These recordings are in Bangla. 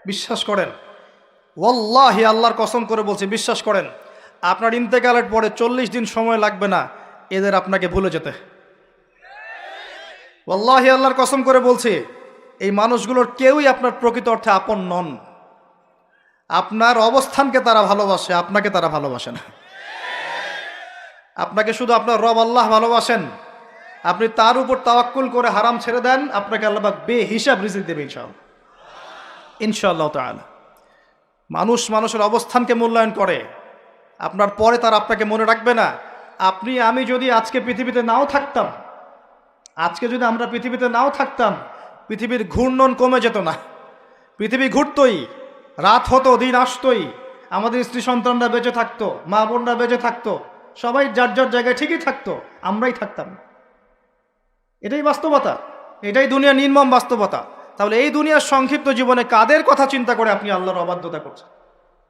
বিশ্বাস করেন, ওয়াল্লাহি আল্লাহর কসম করে বলছি, বিশ্বাস করেন, আপনার ইন্তেকালের পরে 40 দিন সময় লাগবে না এদের আপনাকে ভুলে যেতে। ওয়াল্লাহি আল্লাহর কসম করে বলছি, এই মানুষগুলোর কেউই আপনার প্রকৃত অর্থে আপন নন। আপনার অবস্থানকে তারা ভালোবাসে, আপনাকে তারা ভালোবাসে না। আপনাকে শুধু আপনার রব আল্লাহ ভালোবাসেন। আপনি তার উপর তাওয়াক্কুল করে হারাম ছেড়ে দেন, আপনাকে আল্লাহ পাক বেহিসাব রিজিক দেবে ইনশাআল্লাহ, ইনশাআল্লাহ তাআলা। মানুষ মানুষের অবস্থানকে মূল্যায়ন করে, আপনার পরে তার আপনাকে মনে রাখবে না। আপনি আমি যদি আজকে পৃথিবীতে নাও থাকতাম, আজকে যদি আমরা পৃথিবীতে নাও থাকতাম, পৃথিবীর ঘূর্ণন কমে যেত না। পৃথিবী ঘুরতই, রাত হতো, দিন আসতোই, আমাদের স্ত্রী সন্তানরা বেঁচে থাকতো, মা বোনরা বেঁচে থাকতো, সবাই যার যার জায়গায় ঠিকই থাকতো, আমরাই থাকতাম। এটাই বাস্তবতা, এটাই দুনিয়ার নির্মম বাস্তবতা। তাহলে এই দুনিয়ার সংক্ষিপ্ত জীবনে কাদের কথা চিন্তা করে আপনি আল্লাহর অবাধ্যতা করছেন?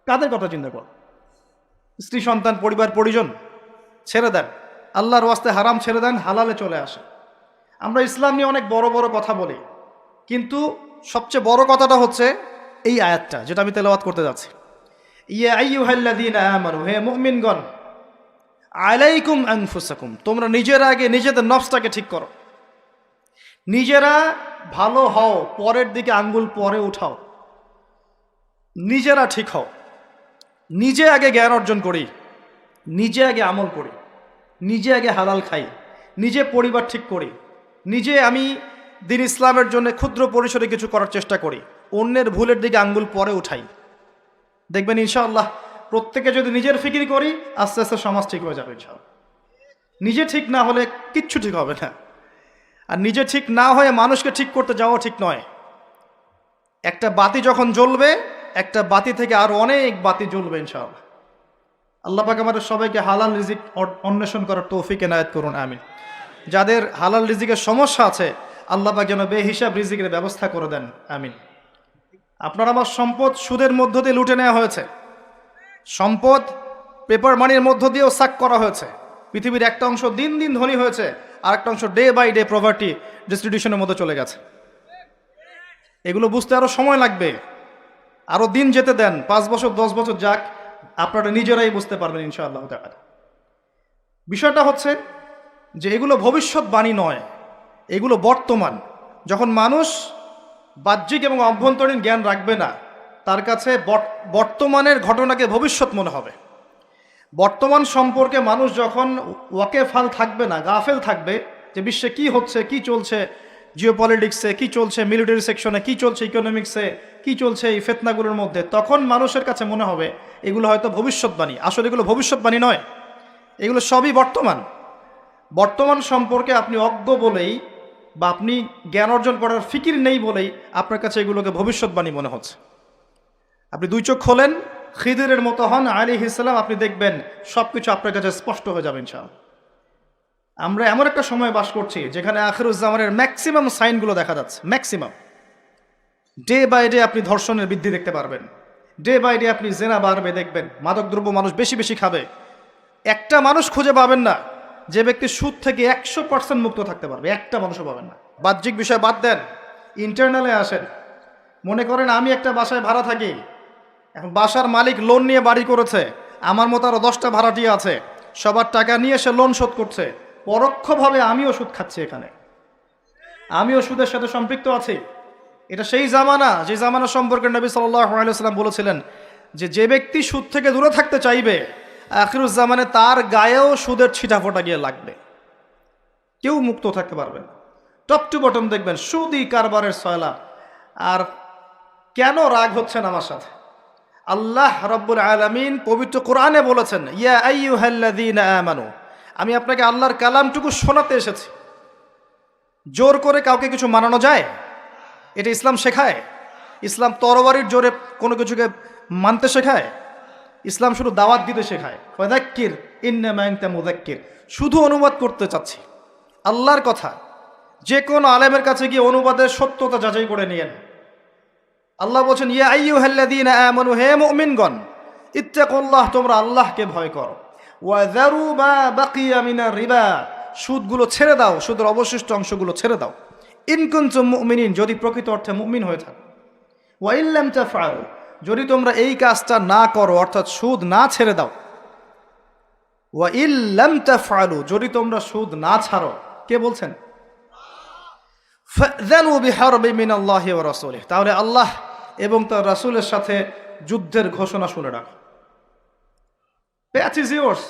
কাদের কথা চিন্তা করেন? স্ত্রী সন্তান পরিবার পরিজন ছেড়ে দেন, আল্লাহর ওয়াস্তে হারাম ছেড়ে দেন, হালালে চলে আসে। আমরা ইসলাম নিয়ে অনেক বড় বড় কথা বলি, কিন্তু সবচেয়ে বড় কথাটা হচ্ছে এই আয়াতটা যেটা আমি তেলাওয়াত করতে যাচ্ছি। ইয়া আইয়ুহাল্লাযীনা আমানু, হে মুমিনগণ, আলাইকুম আনফুসাকুম, তোমরা নিজের আগে নিজেদের নফসটাকে ঠিক করো। নিজেরা ভালো হও, পরের দিকে আঙ্গুল পরে উঠাও। নিজেরা ঠিক হও, নিজে আগে জ্ঞান অর্জন করি, নিজে আগে আমল করি, নিজে আগে হালাল খাই, নিজে পরিবার ঠিক করি, নিজে আমি দিন ইসলামের জন্য ক্ষুদ্র পরিসরে কিছু করার চেষ্টা করি, অন্যের ভুলের দিকে আঙ্গুল পরে উঠাই। দেখবেন ইনশাআল্লাহ প্রত্যেকে যদি নিজের ফিকির করি, আস্তে আস্তে সমাজ ঠিক হয়ে যাবে ইনশাআল্লাহ। নিজে ঠিক না হলে কিচ্ছু ঠিক হবে না। আর নিজে ঠিক না হয়ে মানুষকে ঠিক করতে যাওয়া ঠিক নয়। একটা বাতি যখন জ্বলবে, একটা বাতি থেকে আরো অনেক বাতি জ্বলবে ইনশাআল্লাহ। আল্লাহ পাক আমাদের সবাইকে হালাল রিজিক অন্বেষণ করার তৌফিক এনায়েত করুন, আমিন। যাদের হালাল রিজিকের সমস্যা আছে, আল্লাহ পাক যেন বেহিসাব রিজিকের ব্যবস্থা করে দেন, আমিন। আপনার আমার সম্পদ সুদের মধ্য দিয়ে লুটে নেওয়া হয়েছে, সম্পদ পেপার মানির মধ্য দিয়েও সাক করা হয়েছে। পৃথিবীর একটা অংশ দিন দিন ধনী হয়েছে, আর একটা অংশ ডে বাই ডে প্রভার্টি ডিস্ট্রিবিউশনের মধ্যে চলে গেছে। এগুলো বুঝতে আরো সময় লাগবে, আরো দিন যেতে দেন, 5 বছর 10 বছর যাক, আপনারা নিজেরাই বুঝতে পারবেন ইনশাআল্লাহ তাআলা। বিষয়টা হচ্ছে যে এগুলো ভবিষ্যৎবাণী নয়, এগুলো বর্তমান। যখন মানুষ বাহ্যিক এবং অভ্যন্তরীণ জ্ঞান রাখবে না, তার কাছে বর্তমানের ঘটনাকে ভবিষ্যৎ মনে হবে। বর্তমান সম্পর্কে মানুষ যখন ওয়াকেফাল থাকবে না, গাফেল থাকবে যে বিশ্বে কি হচ্ছে, কি চলছে, জিওপলিটিক্সে কি চলছে, মিলিটারি সেকশনে কি চলছে, ইকোনমিক্সে কি চলছে, এই ফেতনাগুলোর মধ্যে, তখন মানুষের কাছে মনে হবে এগুলো হয়তো ভবিষ্যৎবাণী। আসলে এগুলো ভবিষ্যৎবাণী নয়, এগুলো সবই বর্তমান। বর্তমান সম্পর্কে আপনি অজ্ঞ বলেই বা আপনি জ্ঞান অর্জন করার ফিকির নেই বলেই আপনার কাছে এগুলোকে ভবিষ্যৎবাণী মনে হচ্ছে। আপনি 2 চোখ খোলেন, খিদিরের মতো হন আলাইহিস সালাম, আপনি দেখবেন সবকিছু আপনার কাছে স্পষ্ট হয়ে যাবে ইনশাআল্লাহ। আমরা এমন একটা সময় বাস করছি যেখানে আখিরুজ্জামানের ম্যাক্সিমাম সাইনগুলো দেখা যাচ্ছে, ম্যাক্সিমাম। ডে বাই ডে আপনি ধর্ষণের বৃদ্ধি দেখতে পারবেন, ডে বাই ডে আপনি জেনা বাড়বে দেখবেন, মাদকদ্রব্য মানুষ বেশি বেশি খাবে। একটা মানুষ খুঁজে পাবেন না যে ব্যক্তি সুদ থেকে 100% মুক্ত থাকতে পারবে, একটা মানুষও পাবেন না। বাহ্যিক বিষয় বাদ দেন, ইন্টারনালে আসেন। মনে করেন আমি একটা বাসায় ভাড়া থাকি, এখন বাসার মালিক লোন নিয়ে বাড়ি করেছে, আমার মতো আরো 10টা ভাড়াটিয়া আছে, সবার টাকা নিয়ে সে লোন শোধ করছে। পরোক্ষভাবে আমিও সুদ খাচ্ছি, এখানে আমিও সুদের সাথে সম্পৃক্ত আছি। এটা সেই জামানা, যে জামানা সম্পর্কে নবী সাল্লাল্লাহু আলাইহি ওয়াসাল্লাম বলেছিলেন যে যে ব্যক্তি সুদ থেকে দূরে থাকতে চাইবে, আখিরুজ্জামানে তার গায়েও সুদের ছিটাফোঁটা গিয়ে লাগবে, কেউ মুক্ত থাকতে পারবে না। টপ টু বটম দেখবেন সুদই কারবারের সয়লা। আর কেন রাগ হচ্ছেন আমার সাথে? আল্লাহ রাব্বুল আলামিন পবিত্র কোরআনে বলেছেন, ইয়া আইয়ুহাল্লাযীনা আমানু, আমি আপনাকে আল্লাহর কালামটুকু শোনাতে এসেছি। জোর করে কাউকে কিছু মানানো যায়? এটা ইসলাম শেখায়? ইসলাম তরবারির জোরে কোনো কিছুকে মানতে শেখায়? ইসলাম শুধু দাওয়াত দিতে শেখায়। ফাযাক্কির ইন্নামা আনতা মুযাক্কির, শুধু অনুবাদ করতে চাচ্ছি আল্লাহর কথা। যে কোনো আলেমের কাছে গিয়ে অনুবাদের সত্যতা যাচাই করে নিয়েন। আল্লাহ বলছেন, ইয়া আইয়ুহাল্লাযীনা আমানু, হে মুমিনগণ, ইত্তাকুল্লাহ, তোমরা আল্লাহকে ভয় করো। ওয়া যারু মা বাকিয়া মিনার রিবা, সুদগুলো ছেড়ে দাও, সুদের অবশিষ্ট অংশগুলো ছেড়ে দাও। ইন কুনতুম মুমিনিন, যদি প্রকৃত অর্থে মুমিন হয়ে থাকো। ওয়া ইন লাম তাফআলু, যদি তোমরা এই কাজটা না করো অর্থাৎ সুদ না ছেড়ে দাও, ওয়া ইন লাম তাফআলু, যদি তোমরা সুদ না ছাড়ো, কে বলছেন? ফাযানু বিহারবিন মিনাল্লাহি ওয়া রাসূলিহি, তাহলে আল্লাহ এবং তার রাসূলের সাথে যুদ্ধের ঘোষণা শুনে রাখো। Path is yours,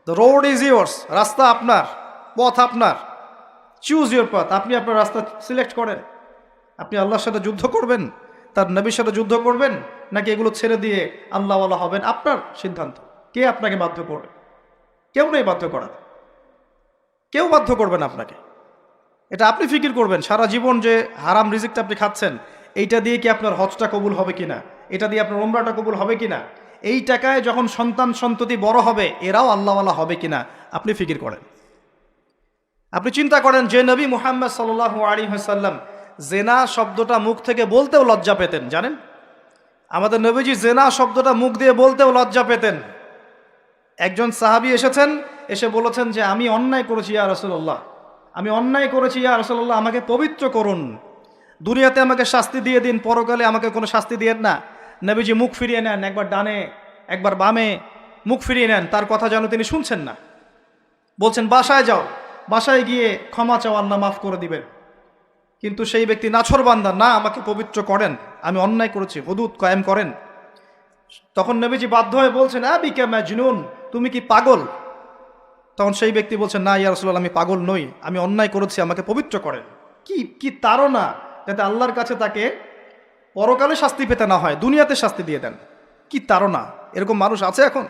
the road is yours, রাস্তা আপনার, পথ আপনার, চুজ ইউর পাথ, আপনি আপনার রাস্তা সিলেক্ট করেন। আপনি আল্লাহর সাথে যুদ্ধ করবেন, তার নবীর সাথে যুদ্ধ করবেন, নাকি এগুলো ছেড়ে দিয়ে আল্লাহওয়ালা হবেন, আপনার সিদ্ধান্ত। কে আপনাকে বাধ্য করবে? কেউ নেই বাধ্য করা, কেউ বাধ্য করবেন আপনাকে। এটা আপনি ফিকির করবেন সারা জীবন যে হারাম রিজিকটা আপনি খাচ্ছেন, এইটা দিয়ে কি আপনার হজটা কবুল হবে কিনা, এটা দিয়ে আপনার উমরাটা কবুল হবে কিনা, এই টাকায় যখন সন্তান সন্ততি বড় হবে এরাও আল্লাহওয়ালা হবে কিনা, আপনি ফিকির করেন। আপনি চিন্তা করেন যে নবী মুহাম্মদ সাল্লাল্লাহু আলাইহি ওয়াসাল্লাম জেনা শব্দটা মুখ থেকে বলতেও লজ্জা পেতেন, জানেন? আমাদের নবীজি জেনা শব্দটা মুখ দিয়ে বলতেও লজ্জা পেতেন। একজন সাহাবী এসেছেন, এসে বলেছেন যে আমি অন্যায় করেছি ইয়া রাসূলুল্লাহ, আমি অন্যায় করেছি ইয়া রাসূলুল্লাহ, আমাকে পবিত্র করুন, দুনিয়াতে আমাকে শাস্তি দিয়ে দিন, পরকালে আমাকে কোনো শাস্তি দিয়েন না। নবীজি মুখ ফিরিয়ে নেন, একবার ডানে একবার বামে মুখ ফিরিয়ে নেন, তার কথা যেন তিনি শুনছেন না। বলছেন বাসায় যাও, বাসায় গিয়ে ক্ষমা চাও, আল্লাহ মাফ করে দিবেন। কিন্তু সেই ব্যক্তি নাছরবান্দা, না আমাকে পবিত্র করেন, আমি অন্যায় করেছি, হুদুদ কায়েম করেন। তখন নবীজি বাধ্য হয়ে বলছেন আবিকা মাজনুন, তুমি কি পাগল? তখন সেই ব্যক্তি বলছেন না ইয়া রাসূলুল্লাহ, আমি পাগল নই, আমি অন্যায় করেছি, আমাকে পবিত্র করেন। কি তাড়না, যাতে আল্লাহর কাছে তাকে পরকালে শাস্তি পেতে না হয়, দুনিয়াতে শাস্তি দিয়ে দেন। কি তাড়না! এরকম মানুষ আছে এখন?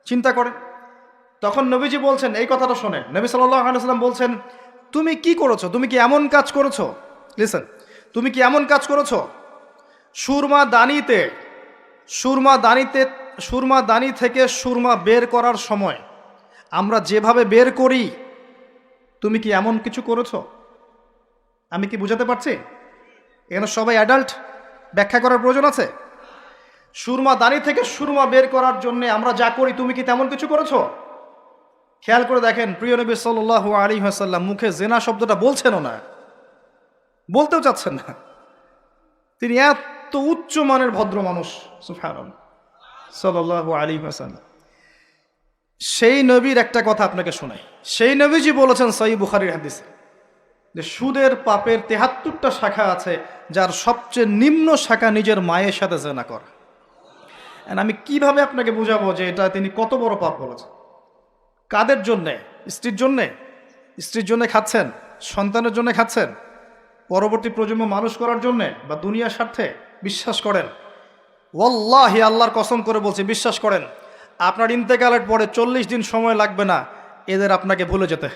চিন্তা করেন। তখন নবীজি বলছেন, এই কথাটা শোনেন, নবী সাল্লাল্লাহু আলাইহি ওয়াসাল্লাম বলছেন তুমি কি করেছো, তুমি কি এমন কাজ করেছো, লিসেন, তুমি কি এমন কাজ করেছো, সুরমা দানি থেকে সুরমা বের করার সময় আমরা যেভাবে বের করি, তুমি কি এমন কিছু করেছো? আমি কি বুঝাতে পারছি? এখানে সবাই অ্যাডাল্ট, ব্যাখ্যা করার প্রয়োজন আছে? সুরমা দানি থেকে সুরমা বের করার জন্য আমরা যা করি, তুমি কি তেমন কিছু করেছো? খেয়াল করে দেখেন, প্রিয় নবী সাল্লাল্লাহু আলাইহি ওয়াসাল্লাম মুখে জেনা শব্দটা বলছেনও না, বলতেও চাচ্ছেন না। তিনি এত উচ্চ মানের ভদ্র মানুষ, সুবহানাল্লাহ সাল্লাল্লাহু আলাইহি ওয়াসাল্লাম। সেই নবীর একটা কথা আপনাকে শোনাই। সেই নবীজি বলেছেন সহিহ বুখারীর হাদিসে যে সুদের পাপের ৭৩টা শাখা আছে, যার সবচেয়ে নিম্ন শাখা নিজের মায়ের সাথে জেনা করা। আমি কিভাবে আপনাকে বুঝাবো যে এটা তিনি কত বড় পাপ বলেছেন? কাদের জন্যে? স্ত্রীর জন্যে? স্ত্রীর জন্যে খাচ্ছেন, সন্তানের জন্য খাচ্ছেন, পরবর্তী প্রজন্ম মানুষ করার জন্যে, বা দুনিয়ার স্বার্থে? বিশ্বাস করেন, ওয়াল্লাহি আল্লাহর কসম করে বলছি, বিশ্বাস করেন, আপনার ইন্তেকালের পরে 40 দিন সময় লাগবে না এদের আপনাকে ভুলে যেতে।